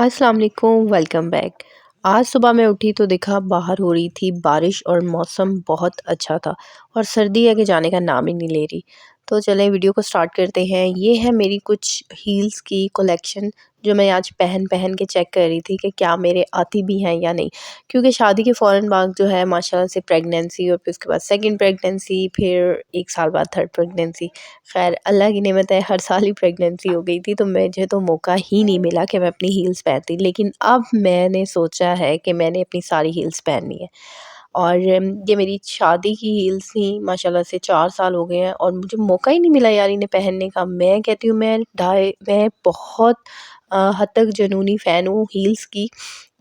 अस्सलाम वालेकुम, welcome back. आज सुबह मैं उठी तो देखा बाहर हो रही थी बारिश और मौसम बहुत अच्छा था और सर्दी आगे जाने का नाम ही नहीं ले रही। तो चलें वीडियो को स्टार्ट करते हैं। ये है मेरी कुछ हील्स की कलेक्शन जो मैं आज पहन पहन के चेक कर रही थी कि क्या मेरे आती भी हैं या नहीं। क्योंकि शादी के फ़ौरन बाद जो है माशाल्लाह से प्रेगनेंसी और फिर उसके बाद सेकंड प्रेगनेंसी, फिर 1 साल बाद थर्ड प्रेगनेंसी। ख़ैर अल्लाह की नेमत है, हर साल ही प्रेगनेंसी हो गई थी, तो मुझे तो मौका ही नहीं मिला कि मैं अपनी हील्स पहनती। लेकिन अब मैंने सोचा है कि मैंने अपनी सारी हील्स पहननी है। और ये मेरी शादी की हील्स थी, माशाल्लाह से 4 साल हो गए हैं और मुझे मौका ही नहीं मिला यार इन्हें पहनने का। मैं कहती हूँ मैं बहुत हद तक जुनूनी फ़ैन हूँ हील्स की।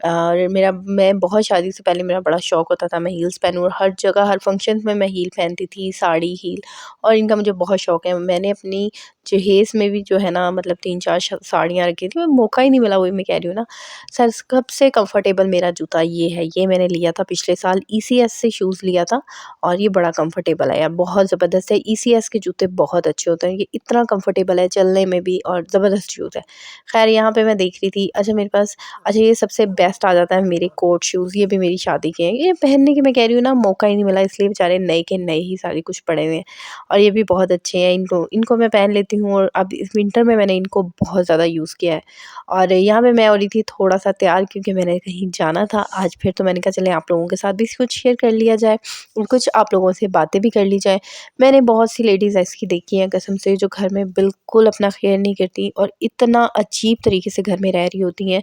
और मैं बहुत शादी से पहले मेरा बड़ा शौक होता था मैं हील्स पहनूँ, और हर जगह हर फंक्शन में मैं हील पहनती थी, साड़ी हील। और इनका मुझे बहुत शौक है। मैंने अपनी जहेज़ में भी जो है ना मतलब 3-4 साड़ियाँ रखी थी, मौका ही नहीं मिला, वही मैं कह रही हूँ ना। सर सबसे कंफर्टेबल मेरा जूता ये है, ये मैंने लिया था पिछले साल, ईसीएस से शूज़ लिया था और ये बड़ा कंफर्टेबल है यार, बहुत ज़बरदस्त है। ईसीएस के जूते बहुत अच्छे होते हैं, ये इतना कंफर्टेबल है चलने में भी और ज़बरदस्त शूज़ है। खैर यहाँ पे मैं देख रही थी, अच्छा मेरे पास, अच्छा ये सबसे बेस्ट आ जाता है मेरे कोट शूज़, ये भी मेरी शादी के हैं। ये पहनने की मैं कह रही हूँ ना मौका ही नहीं मिला, इसलिए बेचारे नए के नए ही सारे कुछ पड़े हुए हैं। और ये भी बहुत अच्छे हैं, इनको इनको मैं पहन लेती हूँ और अब इस विंटर में मैंने इनको बहुत ज़्यादा यूज़ किया है। और यहाँ पे मैं हो रही थी थोड़ा-सा तैयार, क्योंकि मैंने कहीं जाना था आज, फिर तो मैंने कहा चलें आप लोगों के साथ भी कुछ शेयर कर लिया जाए और कुछ आप लोगों से बातें भी कर ली जाए। मैंने बहुत सी लेडीज़ ऐसी देखी हैं कसम से, जो घर में बिल्कुल अपना ख़्याल नहीं करती और इतना अजीब तरीके से घर में रह रही होती हैं।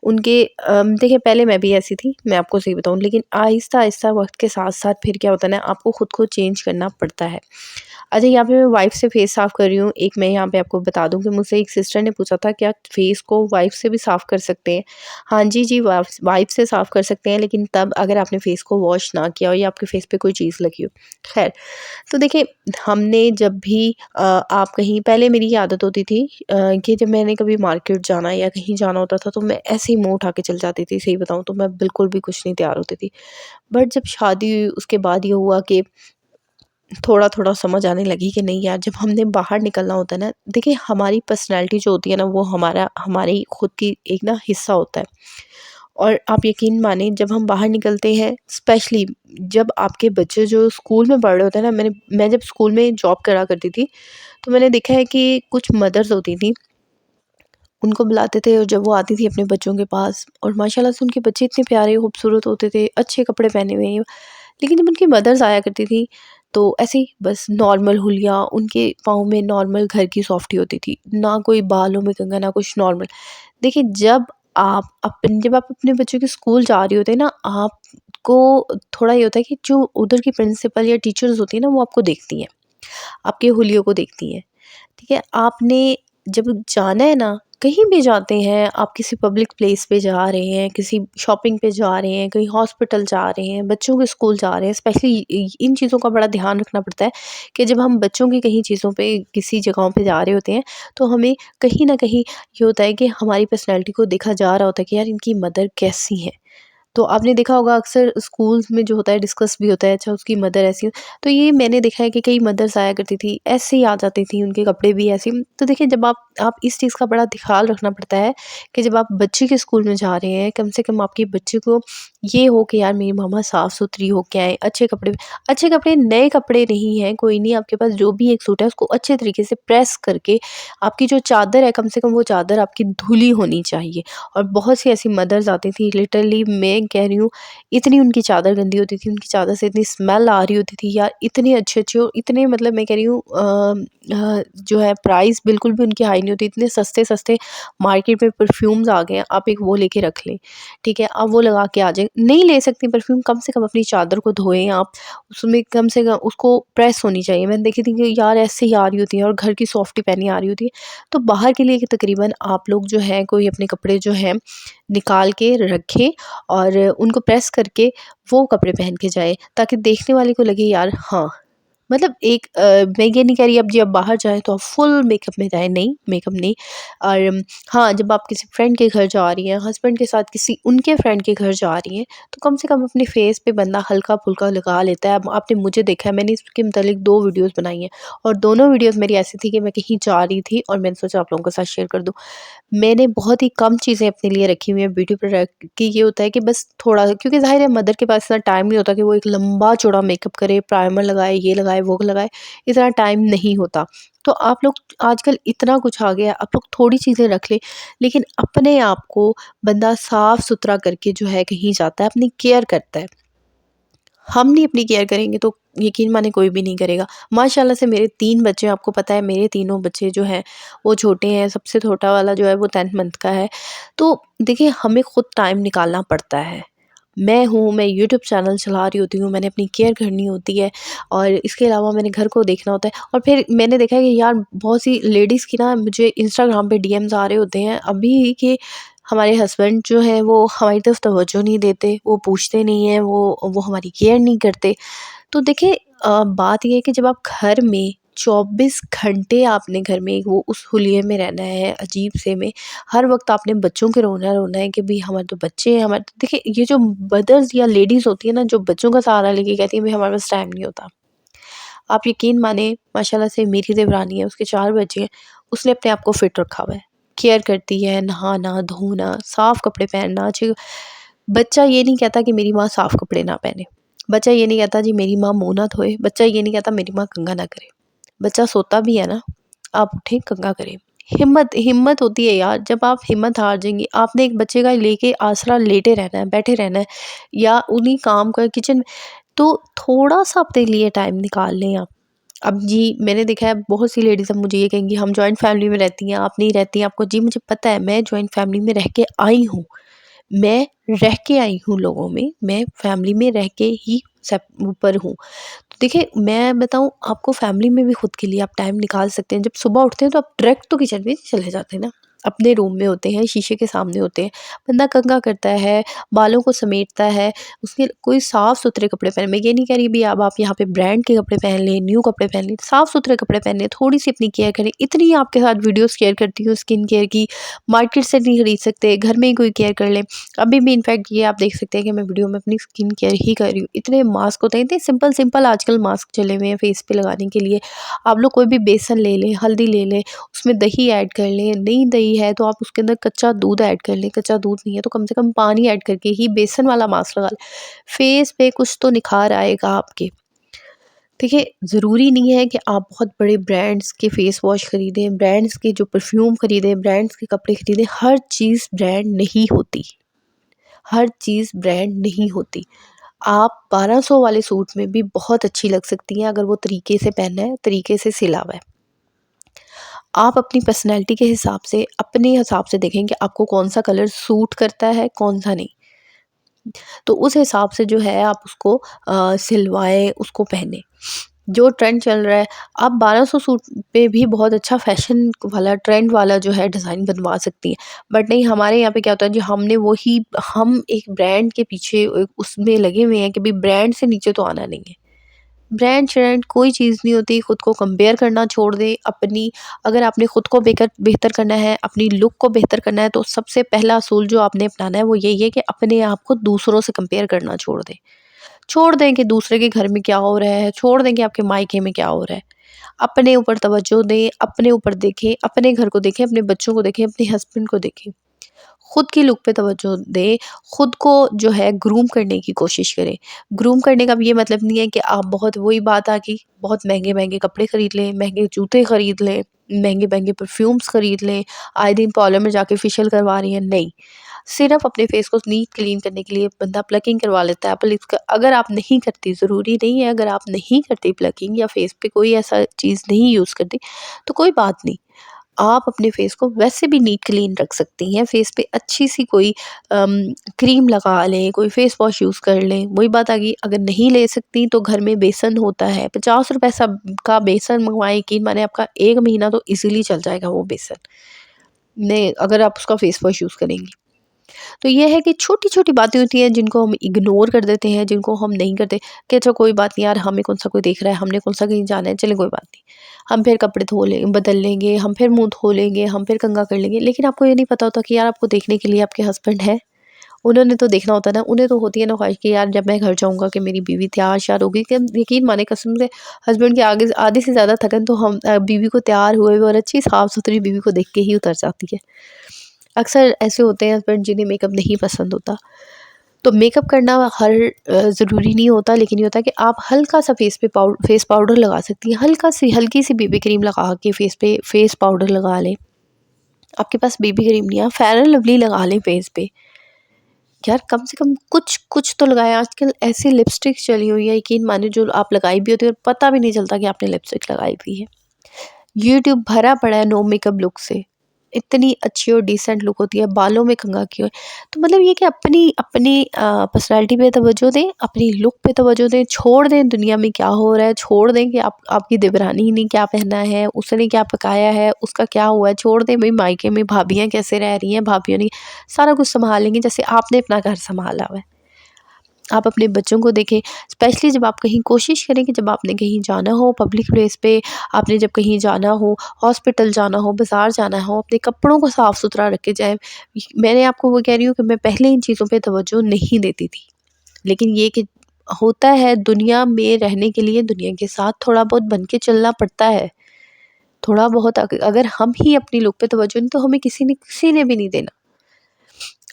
उनके देखिए पहले मैं भी ऐसी थी, मैं आपको सही बताऊँ, लेकिन आहिस्ता-आहिस्ता वक़्त के साथ-साथ फिर क्या होता है ना, आपको खुद को चेंज करना पड़ता है। अच्छा यहाँ पे मैं वाइफ़ से फेस साफ़ कर रही हूँ। एक मैं यहाँ पे आपको बता दूँ कि मुझसे एक सिस्टर ने पूछा था, क्या फेस को वाइफ़ से भी साफ़ कर सकते हैं? हाँ जी, जी वाइफ़ से साफ़ कर सकते हैं, लेकिन तब अगर आपने फेस को वॉश ना किया हो या आपके फेस पे कोई चीज़ लगी हो। ख़ैर, तो देखिए हमने जब भी आप कहीं, पहले मेरी ये आदत होती थी कि जब मैंने कभी मार्केट जाना या कहीं जाना होता था तो मैं ऐसे ही मुँह उठा के चली जाती थी, सही बताऊँ तो मैं बिल्कुल भी कुछ नहीं तैयार होती थी। बट जब शादी हुई उसके बाद ये हुआ कि थोड़ा-थोड़ा समझ आने लगी कि नहीं यार, जब हमने बाहर निकलना होता है ना, देखिए हमारी पर्सनैलिटी जो होती है ना वो हमारी खुद की एक ना हिस्सा होता है। और आप यकीन मानिए जब हम बाहर निकलते हैं, स्पेशली जब आपके बच्चे जो स्कूल में पढ़ रहे होते हैं ना, मैं जब स्कूल में जॉब करा करती थी, तो मैंने देखा है कि कुछ मदर्स होती थी, उनको बुलाते थे और जब वो आती थी अपने बच्चों के पास, और माशाल्लाह से उनके बच्चे इतने प्यारे खूबसूरत होते थे, अच्छे कपड़े पहने हुए हैं। लेकिन जब उनकी मदर्स आया करती थी, तो ऐसे ही बस नॉर्मल हुलिया, उनके पाँव में नॉर्मल घर की सॉफ्टी होती थी, ना कोई बालों में कंघा, ना कुछ नॉर्मल। देखिए जब आप अपने बच्चों के स्कूल जा रहे होते हैं ना, आपको थोड़ा ये होता है कि जो उधर की प्रिंसिपल या टीचर्स होती हैं ना, वो आपको देखती हैं, आपके हुलियों को देखती हैं। ठीक है? आपने जब जाना है ना, कहीं भी जाते हैं, आप किसी पब्लिक प्लेस पे जा रहे हैं, किसी शॉपिंग पे जा रहे हैं, कहीं हॉस्पिटल जा रहे हैं, बच्चों के स्कूल जा रहे हैं, स्पेशली इन चीज़ों का बड़ा ध्यान रखना पड़ता है कि जब हम बच्चों की कहीं चीज़ों पे, किसी जगहों पे जा रहे होते हैं, तो हमें कहीं न कहीं ये होता है कि हमारी पर्सनैलिटी को देखा जा रहा होता है कि यार इनकी मदर कैसी हैं। तो आपने देखा होगा अक्सर स्कूल्स में जो होता है डिस्कस भी होता है, अच्छा उसकी मदर ऐसी, तो ये मैंने देखा है कि कई मदर्स आया करती थी, ऐसे ही आ जाती थी, उनके कपड़े भी ऐसे ही। तो देखिए जब आप इस चीज़ का बड़ा ख्याल रखना पड़ता है कि जब आप बच्चे के स्कूल में जा रहे हैं, कम से कम आपके बच्चे को ये हो कि यार मेरी मम्मा साफ़-सुथरी होके आए, अच्छे कपड़े, नए कपड़े नहीं हैं, कोई नहीं, आपके पास जो भी एक सूट है उसको अच्छे तरीके से प्रेस करके, आपकी जो चादर है कम से कम वो चादर आपकी धुली होनी चाहिए। और बहुत सी ऐसी मदर्स आती थी, लिटरली मैं कह रही हूँ, इतनी उनकी चादर गंदी होती थी, उनकी चादर से इतनी स्मेल आ रही होती थी यार, इतने अच्छे-अच्छे और इतने, मतलब मैं कह रही हूँ जो है प्राइस बिल्कुल भी उनकी हाई नहीं होती, इतने सस्ते-सस्ते मार्केट में परफ्यूम्स आ गए हैं, आप एक वो लेके रख लें, ठीक है? आप वो लगा के आ जाएँ, नहीं ले सकती परफ्यूम, कम से कम अपनी चादर को धोएँ आप, उसमें कम से कम उसको प्रेस होनी चाहिए। मैंने देखी थी कि यार ऐसे ही आ रही होती है और घर की सॉफ्टी पहनी आ रही होती है। तो बाहर के लिए कि तकरीबन आप लोग जो हैं कोई अपने कपड़े जो हैं निकाल के रखें और उनको प्रेस करके वो कपड़े पहन के जाएँ, ताकि देखने वाले को लगे यार हाँ, मतलब एक मैं ये नहीं कह रही अब जी आप बाहर जाएँ तो आप फुल मेकअप में जाएँ, नहीं, मेकअप नहीं। और हाँ, जब आप किसी फ्रेंड के घर जा रही हैं, हस्बैंड के साथ किसी उनके फ्रेंड के घर जा रही हैं, तो कम से कम अपने फेस पे बंदा हल्का-फुल्का लगा लेता है। अब आपने मुझे देखा है, मैंने इसके मुतालिक 2 वीडियोज़ बनाई हैं और दोनों वीडियोज़ मेरी ऐसी थी कि मैं कहीं जा रही थी और मैंने सोचा आप लोगों के साथ शेयर कर दूँ। मैंने बहुत ही कम चीज़ें अपने लिए रखी हुई हैं ब्यूटी प्रोडक्ट की। ये होता है कि बस थोड़ा, क्योंकि ज़ाहिर है मदर के पास इतना टाइम नहीं होता कि वो एक लंबा चौड़ा मेकअप करे, प्राइमर लगाए, ये लगाए, वो लगाए, इतना टाइम नहीं होता। तो आप लोग आजकल इतना कुछ आ गया है, आप लोग थोड़ी चीज़ें रख लें, लेकिन अपने आप को बंदा साफ-सुथरा करके जो है कहीं जाता है, अपनी केयर करता है। हम नहीं अपनी केयर करेंगे तो यकीन माने कोई भी नहीं करेगा। माशाल्लाह से मेरे 3 बच्चे, आपको पता है मेरे तीनों बच्चे जो हैं वो छोटे हैं, सबसे छोटा वाला जो है वो 10th मंथ का है। तो देखिए हमें खुद टाइम निकालना पड़ता है। मैं हूँ, मैं यूट्यूब चैनल चला रही होती हूँ, मैंने अपनी केयर करनी होती है और इसके अलावा मैंने घर को देखना होता है। और फिर मैंने देखा है कि यार बहुत सी लेडीज़ की ना मुझे इंस्टाग्राम पे डीएम्स आ रहे होते हैं अभी कि हमारे हस्बैंड जो हैं वो हमारी तरफ तवज्जो नहीं देते, वो पूछते नहीं हैं, वो हमारी केयर नहीं करते। तो देखिए बात ये है कि जब आप घर में 24 घंटे आपने घर में वो उस हुलिये में रहना है अजीब से में, हर वक्त आपने बच्चों के रोना रोना है कि भाई हमारे तो बच्चे हैं, हमारे तो देखिए ये जो मदर्स या लेडीज़ होती है ना जो बच्चों का सहारा लेके कहती है भाई हमारे पास टाइम नहीं होता। आप यकीन माने माशाल्लाह से मेरी देवरानी है, उसके 4 बच्चे हैं, उसने अपने आप को फिट रखा हुआ है, केयर करती है, नहाना धोना, साफ कपड़े पहनना, अच्छे। बच्चा ये नहीं कहता कि मेरी माँ साफ कपड़े ना पहने, बच्चा ये नहीं कहता जी मेरी माँ मुँह ना धोए, बच्चा ये नहीं कहता मेरी माँ कंघा ना करे। बच्चा सोता भी है ना, आप उठें कंघा करें। हिम्मत हिम्मत होती है यार, जब आप हिम्मत हार जाएँगी, आपने एक बच्चे का लेके आसरा लेटे रहना है, बैठे रहना है या उन्हीं काम का किचन, तो थोड़ा-सा अपने लिए टाइम निकाल लें आप। अब जी मैंने देखा है बहुत सी लेडीज़ अब मुझे ये कहेंगी हम जॉइंट फैमिली में रहती हैं, आप नहीं रहती हैं, आपको, जी मुझे पता है, मैं जॉइंट फैमिली में रह के आई हूँ। मैं रह के आई हूँ लोगों में, मैं फैमिली में रह के ही सेप ऊपर हूँ। तो देखिए मैं बताऊँ आपको, फैमिली में भी खुद के लिए आप टाइम निकाल सकते हैं। जब सुबह उठते हैं तो आप डायरेक्ट तो किचन में चले जाते हैं ना, अपने रूम में होते हैं, शीशे के सामने होते हैं, बंदा कंघा करता है, बालों को समेटता है, उसके कोई साफ-सुथरे कपड़े पहने। मैं ये नहीं कह रही भई अब आप यहाँ पे ब्रांड के कपड़े पहन लें, न्यू कपड़े पहन लें, साफ-सुथरे कपड़े पहने, थोड़ी-सी अपनी केयर करें। इतनी आपके साथ वीडियोज़ शेयर करती हूँ स्किन केयर की, मार्केट से नहीं खरीद सकते, घर में ही कोई केयर कर लें। अभी भी इनफैक्ट ये आप देख सकते हैं कि मैं वीडियो में अपनी स्किन केयर ही कर रही हूँ। इतने मास्क होते हैं, इतने सिंपल सिंपल आजकल मास्क चले हुए हैं फेस पे लगाने के लिए। आप लोग कोई भी बेसन ले लें, हल्दी ले लें, उसमें दही ऐड कर लें, नहीं दही है तो आप उसके अंदर कच्चा दूध ऐड कर लें, कच्चा दूध नहीं है तो कम से कम पानी ऐड करके ही बेसन वाला मास्क लगा लें। फेस पे कुछ तो निखार आएगा आपके। देखिए, ज़रूरी नहीं है कि आप बहुत बड़े ब्रांड्स के फेस वॉश खरीदें, ब्रांड्स के जो परफ्यूम खरीदें, ब्रांड्स के कपड़े खरीदें, हर चीज़ ब्रांड नहीं होती। हर चीज़ ब्रांड नहीं होती। आप 1200 वाले सूट में भी बहुत अच्छी लग सकती हैं अगर वो तरीके से पहना है, तरीके से सिला हुआ है। आप अपनी पर्सनैलिटी के हिसाब से, अपने हिसाब से देखें कि आपको कौन-सा कलर सूट करता है, कौन-सा नहीं। तो उस हिसाब से जो है आप उसको सिलवाएँ, उसको पहनें। जो ट्रेंड चल रहा है, आप 1200 सूट पे भी बहुत अच्छा फ़ैशन वाला, ट्रेंड वाला जो है डिज़ाइन बनवा सकती हैं। बट नहीं, हमारे यहाँ पे क्या होता है जी, हम एक ब्रांड के पीछे उसमें लगे हुए हैं कि भई ब्रांड से नीचे तो आना नहीं है। ब्रांड-श्रैंड कोई चीज़ नहीं होती, खुद को कंपेयर करना छोड़ दें। अपनी, अगर आपने खुद को बेहतर करना है, अपनी लुक को बेहतर करना है, तो सबसे पहला असूल जो आपने अपनाना है वो यही है कि अपने आप को दूसरों से कंपेयर करना छोड़ दें। छोड़ दें कि दूसरे के घर में क्या हो रहा है, छोड़ दें कि आपके मायके में क्या हो रहा है। अपने ऊपर तवज्जो दें, अपने ऊपर देखें, अपने घर को देखें, अपने बच्चों को देखें, अपने हस्बैंड को देखें। खुद की लुक पे तवज्जो दें, खुद को जो है ग्रूम करने की कोशिश करें। ग्रूम करने का भी ये मतलब नहीं है कि आप बहुत, वही बात आ गई, बहुत महँगे-महँगे कपड़े खरीद लें, महँगे जूते खरीद लें, महँगे-महँगे परफ्यूम्स खरीद लें, आए दिन पार्लर में जाके फेशियल करवा रही हैं, नहीं। सिर्फ़ अपने फेस को नीट क्लीन करने के लिए बंदा प्लकिंग करवा लेता है। प्लीज़ अगर आप नहीं करती, ज़रूरी नहीं है, अगर आप नहीं करती प्लकिंग या फेस पे कोई ऐसा चीज़ नहीं यूज़ करती, तो कोई बात नहीं। आप अपने फेस को वैसे भी नीट क्लीन रख सकती हैं। फेस पे अच्छी-सी कोई क्रीम लगा लें, कोई फेस वॉश यूज़ कर लें। वही बात आ गई, अगर नहीं ले सकती तो घर में बेसन होता है, ₹50 का बेसन मँगवाएँ, यकीन मानिए आपका 1 महीना तो ईज़िली चल जाएगा वो बेसन। नहीं, अगर आप उसका फेस वॉश यूज़ करेंगी। तो ये है कि छोटी-छोटी बातें होती हैं जिनको हम इग्नोर कर देते हैं, जिनको हम नहीं करते कि अच्छा कोई बात नहीं यार, हमें कौन-सा कोई देख रहा है, हमने कौन-सा कहीं जाना है, चलें कोई बात नहीं। हम फिर कपड़े धो ले बदल लेंगे, हम फिर मुँह धो लेंगे, हम फिर कंघा कर लेंगे। लेकिन आपको ये नहीं पता होता कि यार आपको देखने के लिए आपके हस्बैंड हैं। उन्होंने तो देखना होता है ना, उन्हें तो होती है ना ख्वाहिश कि यार जब मैं घर जाऊँगा कि मेरी बीवी तैयार-श्यार होगी, कि यकीन माने कसम से हस्बैंड के आगे आधे से ज़्यादा थकन तो हम बीवी को तैयार हुए हुए और अच्छी साफ-सुथरी बीवी को देख के ही उतर जाती है। अक्सर ऐसे होते हैं हस्बैंड जिन्हें मेकअप नहीं पसंद होता। तो मेकअप करना हर ज़रूरी नहीं होता, लेकिन ये होता है कि आप हल्का-सा फेस पाउडर लगा सकती हैं। हल्की-सी बीबी क्रीम लगा के फेस पे फेस पाउडर लगा लें। आपके पास बीबी क्रीम नहीं है, आप फेयर एंड लवली लगा लें फेस पे। यार कम से कम कुछ तो लगाएँ। आजकल ऐसी लिपस्टिक चली हुई है, यकीन मानिए, जो आप लगाई भी होती है और पता भी नहीं चलता कि आपने लिपस्टिक लगाई भी है। यूट्यूब भरा पड़ा है नो मेकअप लुक से। इतनी अच्छी और डिसेंट लुक होती है, बालों में कंघा किए हुए। तो मतलब ये कि अपनी अपनी पर्सनैलिटी पे तवज्जो दें, अपनी लुक पे तवज्जो दें, छोड़ दें दुनिया में क्या हो रहा है, छोड़ दें कि आप आपकी देवरानी ने क्या पहना है, उसने क्या पकाया है, उसका क्या हुआ है, छोड़ दें भई मायके में भाभियाँ कैसे रह रही हैं, भाभियों ने सारा कुछ सँभालेंगी जैसे आपने अपना घर सँभाला हुआ है। आप अपने बच्चों को देखें, स्पेशली जब आप कहीं कोशिश करें कि जब आपने कहीं जाना हो पब्लिक प्लेस पे, आपने जब कहीं जाना हो, हॉस्पिटल जाना हो, बाज़ार जाना हो, अपने कपड़ों को साफ़-सुथरा रख के जाएँ। मैंने आपको वो कह रही हूँ कि मैं पहले इन चीज़ों पे तवज्जो नहीं देती थी। लेकिन ये कि होता है, दुनिया में रहने के लिए दुनिया के साथ थोड़ा बहुत बन के चलना पड़ता है। थोड़ा बहुत अगर हम ही अपनी लुक पे तवज्जो नहीं, तो हमें किसी ने भी नहीं देना।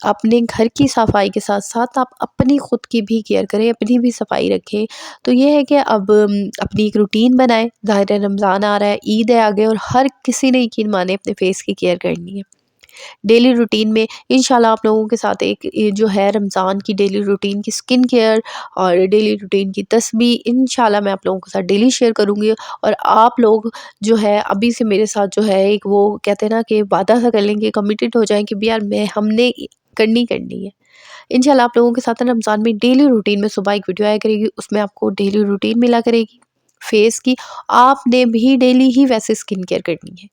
अपने घर की सफाई के साथ-साथ आप अपनी खुद की भी केयर करें, अपनी भी सफाई रखें। तो ये है कि अब अपनी एक रूटीन बनाएँ। ज़ाहिर है रमज़ान आ रहा है, ईद है आगे, और हर किसी ने यकीन माने अपने फेस की केयर करनी है। डेली रूटीन में इंशाल्लाह आप लोगों के साथ एक ये जो है रमज़ान की डेली रूटीन की स्किन केयर और डेली रूटीन की तस्बीह इंशाल्लाह मैं आप लोगों के साथ डेली शेयर करूँगी। और आप लोग जो है अभी से मेरे साथ जो है एक वो कहते हैं ना कि वादा सा कर लेंगे, कमिटेड हो जाएँ कि भी यार मैं हमने करनी है। इंशाल्लाह आप लोगों के साथ ना रमज़ान में डेली रूटीन में सुबह एक वीडियो आया करेगी, उसमें आपको डेली रूटीन मिला करेगी फेस की। आपने भी डेली ही वैसे स्किन केयर करनी है।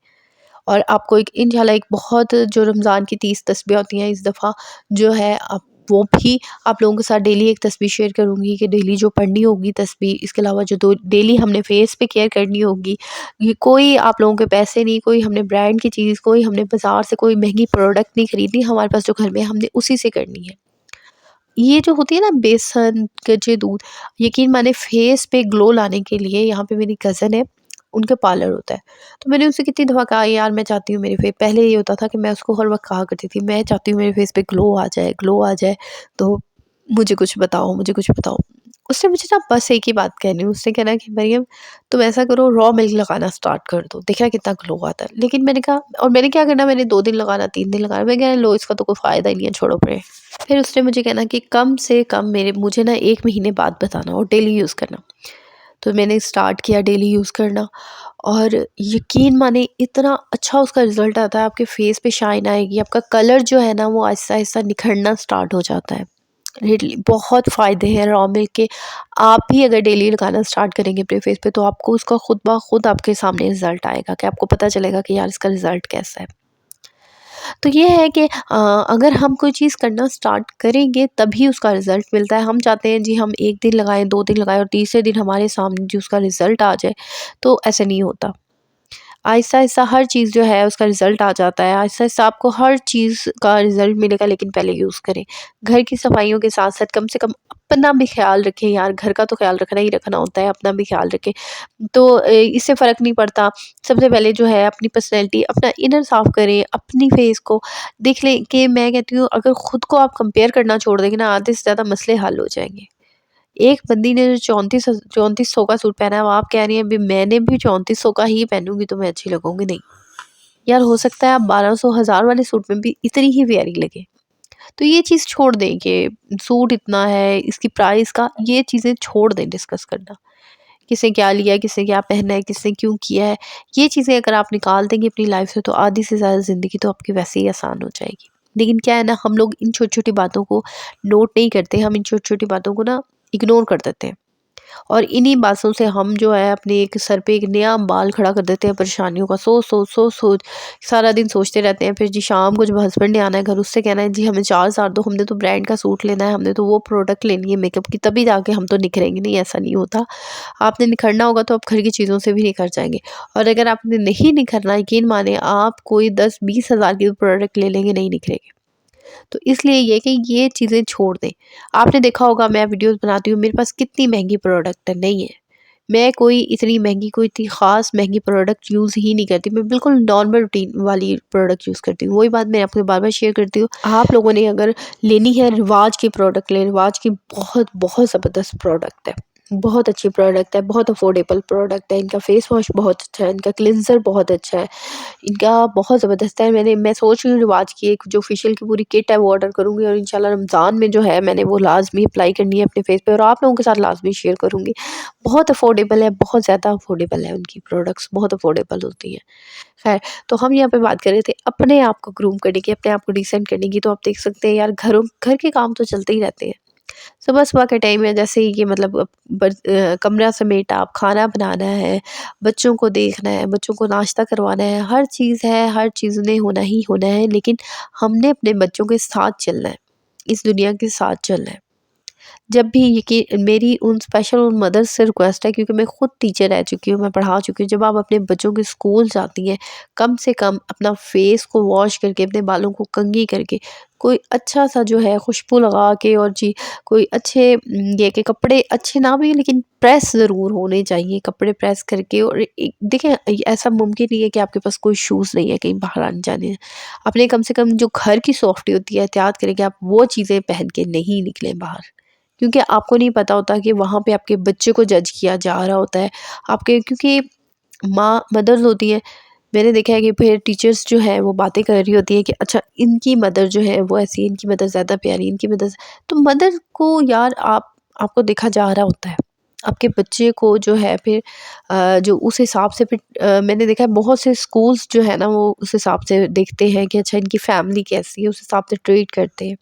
और आपको एक इंशाल्लाह एक बहुत जो रमज़ान की 30 तस्बीह होती हैं, इस दफ़ा जो है आप वो भी आप लोगों के साथ डेली एक तस्बीह शेयर करूँगी कि डेली जो पढ़नी होगी तस्बीह। इसके अलावा जो दो डेली हमने फेस पे केयर करनी होगी, ये कोई आप लोगों के पैसे नहीं, कोई हमने ब्रांड की चीज़, कोई हमने बाज़ार से कोई महंगी प्रोडक्ट नहीं खरीदनी, हमारे पास जो घर में है हमने उसी से करनी है। ये जो होती है ना बेसन, कच्चे दूध, यकीन माने फेस पे ग्लो लाने के लिए, यहाँ पे मेरी कज़न है, उनका पार्लर होता है। तो मैंने उनसे कितनी दफ़ा कहा यार मैं चाहती हूँ मेरे पहले ये होता था कि मैं उसको हर वक़्त कहा करती थी, मैं चाहती हूँ मेरे फेस पे ग्लो आ जाए, तो मुझे कुछ बताओ, मुझे कुछ बताओ। उसने मुझे ना बस एक ही बात कहनी, उसने कहना कि मरियम तुम ऐसा करो, रॉ मिल्क लगाना स्टार्ट कर दो, देखना कितना ग्लो आता है। लेकिन मैंने कहा, और मैंने क्या करना, मैंने 2 दिन लगाना, 3 दिन लगाना, मैं कहा लो इसका तो कोई फ़ायदा ही नहीं है, छोड़ो परे। फिर उसने मुझे कहना कि कम से कम मेरे मुझे ना 1 महीने बाद बताना और डेली यूज़ करना। तो मैंने स्टार्ट किया डेली यूज़ करना, और यकीन माने इतना अच्छा उसका रिज़ल्ट आता है, आपके फेस पे शाइन आएगी, आपका कलर जो है ना वो आहिस्ता-आहिस्ता निखरना स्टार्ट हो जाता है। रियली बहुत फ़ायदे हैं रॉ मिल्क के। आप भी अगर डेली लगाना स्टार्ट करेंगे अपने फेस पे, तो आपको उसका खुद ब खुद आपके सामने रिज़ल्ट आएगा कि आपको पता चलेगा कि यार इसका रिज़ल्ट कैसा है। तो ये है कि अगर हम कोई चीज़ करना स्टार्ट करेंगे तभी उसका रिज़ल्ट मिलता है। हम चाहते हैं जी हम 1 दिन लगाएँ, 2 दिन लगाएँ और तीसरे दिन हमारे सामने जी उसका रिज़ल्ट आ जाए, तो ऐसे नहीं होता। आहिस्ता-आहिस्ता हर चीज़ जो है उसका रिज़ल्ट आ जाता है। आहिस्ता-आहिस्ता आपको हर चीज़ का रिज़ल्ट मिलेगा, लेकिन पहले यूज़ करें। घर की सफाइयों के साथ-साथ कम से कम अपना भी ख़्याल रखें यार, घर का तो ख़्याल रखना ही रखना होता है, अपना भी ख़्याल रखें। तो इससे फ़र्क नहीं पड़ता। सबसे पहले जो है अपनी पर्सनैलिटी, अपना इनर साफ़ करें, अपनी फ़ेस को देख लें कि मैं कहती हूँ अगर खुद को आप कंपेयर करना छोड़ देंगे ना, आधे से ज़्यादा मसले हल हो जाएँगे। एक बंदी ने जो 3400 का सूट पहना है, वो आप कह रही हैं अभी मैंने भी 3400 का ही पहनूँगी तो मैं अच्छी लगूँगी, नहीं। यार हो सकता है आप 1200 1000 वाले सूट में भी इतनी ही प्यारी लगे। तो ये चीज़ छोड़ दें कि सूट इतना है, इसकी प्राइस का, ये चीज़ें छोड़ दें डिस्कस करना। किसने क्या लिया है, किसने क्या पहना है, किसने क्यों किया है। ये चीज़ें अगर आप निकाल देंगे अपनी लाइफ़ से, तो आधी से ज़्यादा ज़िंदगी तो आपकी वैसे ही आसान हो जाएगी। लेकिन क्या है ना, हम लोग इन छोटी-छोटी बातों को नोट नहीं करते, हम इन छोटी-छोटी बातों को ना इग्नोर कर देते हैं। और इन्हीं बातों से हम जो है अपने एक सर पे एक नया बाल खड़ा कर देते हैं परेशानियों का। सोच सारा दिन सोचते रहते हैं। फिर जी शाम को जब हस्बैंड ने आना है घर, उससे कहना है जी हमें 4,000 दो, हमने तो ब्रांड का सूट लेना है, हमने तो वो प्रोडक्ट लेनी है मेकअप की, तभी जाके हम तो निखरेंगे। नहीं, ऐसा नहीं होता। आपने निखरना होगा तो आप घर की चीज़ों से भी निखर जाएंगे। और अगर आपने नहीं निखरना, यकीन माने आप कोई 10-20 हज़ार की प्रोडक्ट ले लेंगे, नहीं निखरेंगे। तो इसलिए ये कि ये चीज़ें छोड़ दें। आपने देखा होगा मैं वीडियोज़ बनाती हूँ, मेरे पास कितनी महँगी प्रोडक्ट है, नहीं है। मैं कोई इतनी महँगी, कोई इतनी ख़ास महँगी प्रोडक्ट यूज़ ही नहीं करती। मैं बिल्कुल नॉर्मल रूटीन वाली प्रोडक्ट यूज़ करती हूँ। वही बात मैं आपको बार-बार शेयर करती हूँ। आप लोगों ने अगर लेनी है रिवाज़ की प्रोडक्ट लें, रिवाज़ की बहुत बहुत ज़बरदस्त प्रोडक्ट है। बहुत अच्छी प्रोडक्ट है, बहुत अफोर्डेबल प्रोडक्ट है। इनका फेस वॉश बहुत अच्छा है, इनका क्लींज़र बहुत अच्छा है। इनका बहुत ज़बरदस्त है। मैं सोच रही हूँ रिवाज की एक जो फेशियल की पूरी किट है वो ऑर्डर करूँगी, और इंशाल्लाह रमज़ान में जो है मैंने वो लाज़मी अप्लाई करनी है अपने फेस पे, और आप लोगों के साथ लाज़मी शेयर करूँगी। बहुत अफोर्डेबल है, बहुत ज़्यादा अफोर्डेबल है, उनकी प्रोडक्ट्स बहुत अफोर्डेबल होती हैं। खैर, तो हम यहाँ पे बात कर रहे थे अपने आप को ग्रूम करने की, अपने आप को डिसेंट करने की। तो आप देख सकते हैं यार, घर के काम तो चलते ही रहते हैं। सुबह-सुबह के टाइम में जैसे ये मतलब कमरा समेटा, आप खाना बनाना है, बच्चों को देखना है, बच्चों को नाश्ता करवाना है, हर चीज़ है, हर चीज़ ने होना ही होना है, लेकिन हमने अपने बच्चों के साथ चलना है, इस दुनिया के साथ चलना है। जब भी मेरी उन स्पेशल उन मदर्स से रिक्वेस्ट है, क्योंकि मैं खुद टीचर रह चुकी हूँ, मैं पढ़ा चुकी हूँ। जब आप अपने बच्चों के स्कूल जाती हैं, कम से कम अपना फेस को वॉश करके, अपने बालों को कंघी करके, कोई अच्छा सा जो है खुशबू लगा के, और जी कोई अच्छे ये कि कपड़े अच्छे ना भी लेकिन प्रेस ज़रूर होने चाहिए, कपड़े प्रेस करके। और देखें, ऐसा मुमकिन नहीं है कि आपके पास कोई शूज़ नहीं है कहीं बाहर आने जाने हैं। अपने कम से कम जो घर की सॉफ्टी होती है, एहतियात करें कि आप वो चीज़ें पहन के नहीं निकलें बाहर। क्योंकि आपको नहीं पता होता कि वहाँ पे आपके बच्चे को जज किया जा रहा होता है। आपके क्योंकि माँ मदर्स होती हैं, मैंने देखा है कि फिर टीचर्स जो हैं वो बातें कर रही होती हैं कि अच्छा इनकी मदर जो है वो ऐसी है, इनकी मदर ज़्यादा प्यारी, इनकी मदर। तो मदर को यार आपको देखा जा रहा होता है। आपके बच्चे को जो है फिर जो उस हिसाब से फिर मैंने देखा है बहुत से स्कूल्स जो है ना वो उस हिसाब से देखते हैं कि अच्छा इनकी फैमिली कैसी है, उस हिसाब से ट्रीट करते हैं।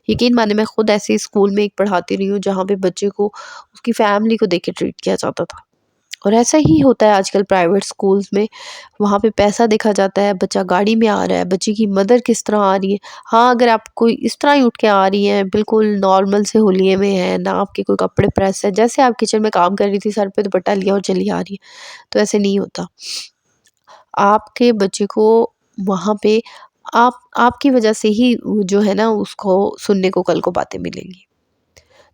यकीन माने मैं खुद ऐसे स्कूल में एक पढ़ाती रही हूँ जहाँ पे बच्चे को उसकी फैमिली को देख के ट्रीट किया जाता था। और ऐसा ही होता है आजकल प्राइवेट स्कूल्स में। वहाँ पे पैसा देखा जाता है, बच्चा गाड़ी में आ रहा है, बच्चे की मदर किस तरह आ रही है। हाँ, अगर आप कोई इस तरह ही उठ के आ रही हैं, बिल्कुल नॉर्मल से होलिये में है, ना आपके कोई कपड़े प्रेस है, जैसे आप किचन में काम कर रही थी, सर पे दुपट्टा लिया और चली आ रही है, तो ऐसे नहीं होता। आपके बच्चे को वहाँ पे आपकी वजह से ही वो जो है ना उसको सुनने को कल को बातें मिलेंगी।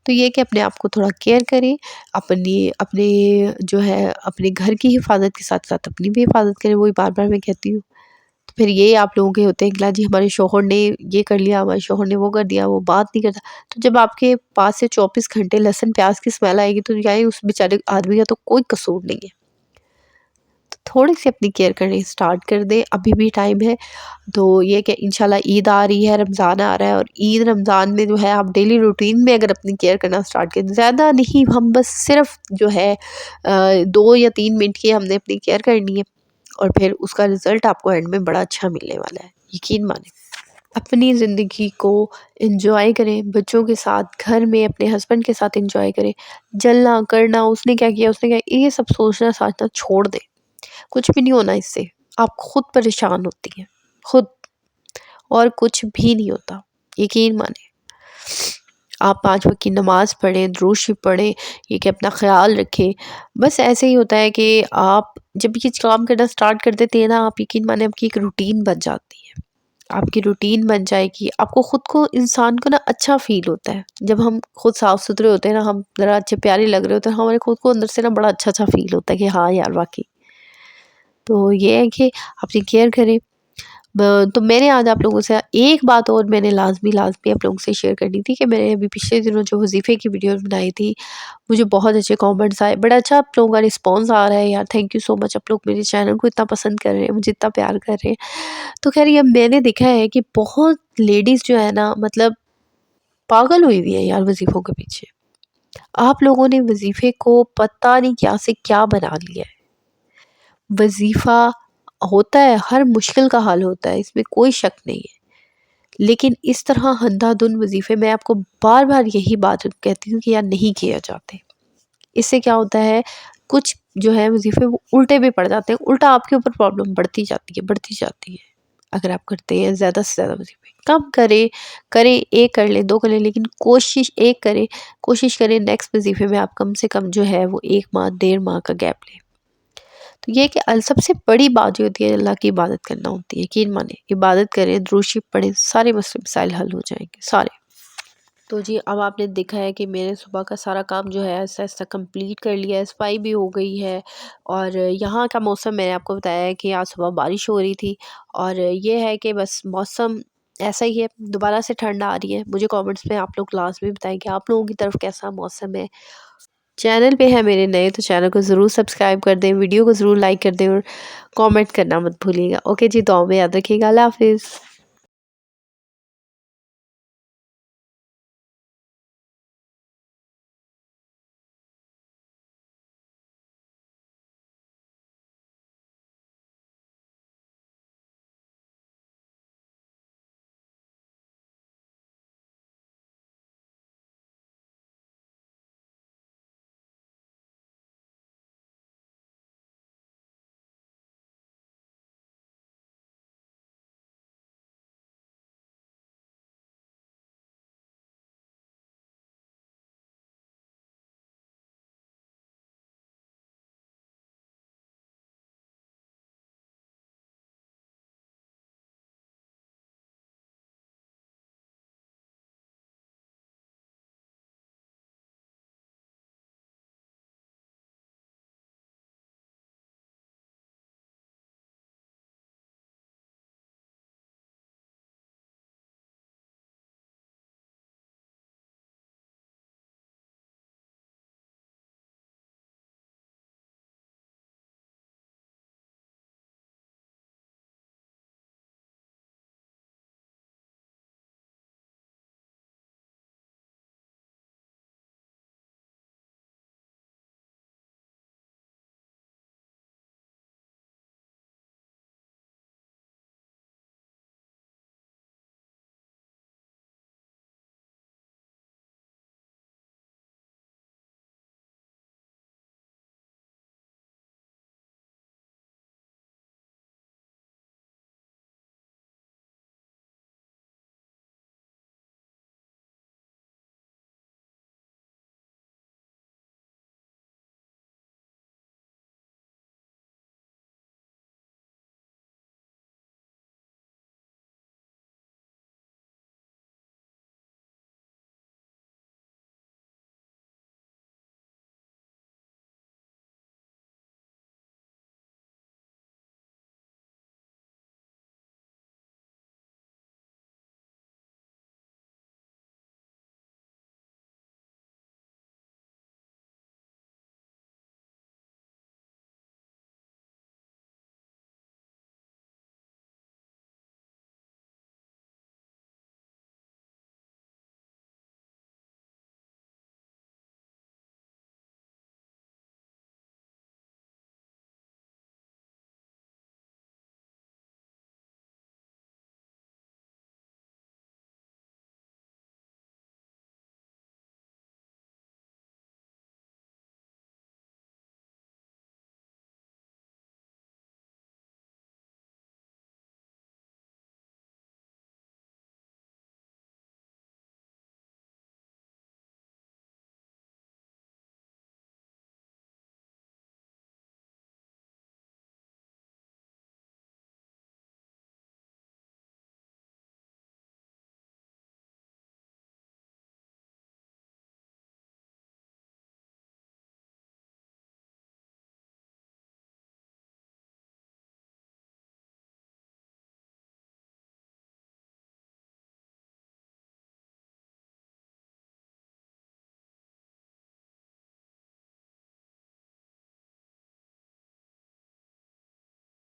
तो ये कि अपने आप को थोड़ा केयर करें, अपनी अपने जो है अपने घर की हिफाज़त के साथ-साथ अपनी भी हिफाज़त करें, वही बार-बार मैं कहती हूँ। तो फिर ये आप लोगों के होते हैं कि ला जी हमारे शौहर ने ये कर लिया, हमारे शौहर ने वो कर दिया, वो बात नहीं करता। तो जब आपके पास से 24 घंटे लहसुन प्याज़ की स्मेल आएगी, तो यानी उस बेचारे आदमी का तो कोई कसूर नहीं है। तो थोड़ी-सी अपनी केयर करनी स्टार्ट कर दें, अभी भी टाइम है। तो ये कि इंशाल्लाह ईद आ रही है, रमज़ान आ रहा है, और ईद रमज़ान में जो है आप डेली रूटीन में अगर अपनी केयर करना स्टार्ट करें, ज़्यादा नहीं, हम बस सिर्फ जो है 2 या 3 मिनट की हमने अपनी केयर करनी है, और फिर उसका रिज़ल्ट आपको एंड में बड़ा अच्छा मिलने वाला है, यकीन मानें। अपनी ज़िंदगी को एन्जॉय करें, बच्चों के साथ, घर में अपने हस्बैंड के साथ एन्जॉय करें। जलना, करना, उसने क्या किया, उसने क्या, ये सब सोचना-साचना छोड़ दें। कुछ भी नहीं होना इससे, आप खुद परेशान होती हैं, खुद, और कुछ भी नहीं होता, यकीन मानें। आप 5 वक़्त की नमाज़ पढ़ें, दुरूद शरीफ पढ़ें, ये कि अपना ख़्याल रखें। बस ऐसे ही होता है कि आप जब ये काम करना स्टार्ट कर देते हैं ना, आप यकीन मानें आपकी एक रूटीन बन जाती है। आपकी रूटीन बन जाएगी, आपको खुद को, इंसान को ना अच्छा फ़ील होता है। जब हम खुद साफ़-सुथरे होते हैं ना, हम ज़रा अच्छे प्यारे लग रहे होते हैं, हमारे खुद को अंदर से ना बड़ा अच्छा-अच्छा फ़ील होता है कि हाँ यार वाक़ई। तो ये है कि अपनी केयर करें। तो मैंने आज आप लोगों से एक बात और मैंने लाज़मी आप लोगों से शेयर करनी थी कि मैंने अभी पिछले दिनों जो वज़ीफ़े की वीडियोज़ बनाई थी, मुझे बहुत अच्छे कमेंट्स आए। बड़ा अच्छा आप लोगों का रिस्पॉन्स आ रहा है यार, थैंक यू सो मच। आप लोग मेरे चैनल को इतना पसंद कर रहे हैं, मुझे इतना प्यार कर रहे हैं। तो ख़ैर ये मैंने देखा है कि बहुत लेडीज़ जो है ना, मतलब पागल हुई हुई है यार वज़ीफ़ों के पीछे। आप लोगों ने वज़ीफ़े को पता नहीं क्या से क्या बना लिया है। वज़ीफ़ा होता है, हर मुश्किल का हल होता है, इसमें कोई शक नहीं है। लेकिन इस तरह अंधाधुंध वज़ीफ़े, मैं आपको बार-बार यही बात कहती हूँ कि यार नहीं किए जाते। इससे क्या होता है, कुछ जो है वजीफ़े वो उल्टे भी पड़ जाते हैं, उल्टा आपके ऊपर प्रॉब्लम बढ़ती जाती है, बढ़ती जाती है। अगर आप करते हैं ज़्यादा से ज़्यादा वजीफ़े, कम करें, करें 1 कर लें, 2 कर लें, लेकिन कोशिश 1 करें, कोशिश करें नेक्स्ट वजीफ़े में आप कम से कम जो है वो 1 माह, डेढ़ माह का गैप लें। तो ये कि सबसे बड़ी बात जो होती है अल्लाह की इबादत करना होती है। यकीन माने इबादत करें, दुरूद शरीफ पढ़ें, सारे मसले मसाइल हल हो जाएँगे, सारे। तो जी अब आपने देखा है कि मैंने सुबह का सारा काम जो है ऐसा-ऐसा कंप्लीट कर लिया है, सफाई भी हो गई है और यहाँ का मौसम मैंने आपको बताया है कि आज सुबह बारिश हो रही थी और ये है कि बस मौसम ऐसा ही है, दोबारा से ठंड आ रही है। मुझे कमेंट्स में आप लोग लाज़मी बताएँ कि आप लोगों की तरफ कैसा मौसम है। चैनल पे है मेरे नए तो चैनल को ज़रूर सब्सक्राइब कर दें, वीडियो को ज़रूर लाइक कर दें और कमेंट करना मत भूलिएगा। ओके जी, दुआ में याद रखिएगा। अल्लाह हाफ़िज़।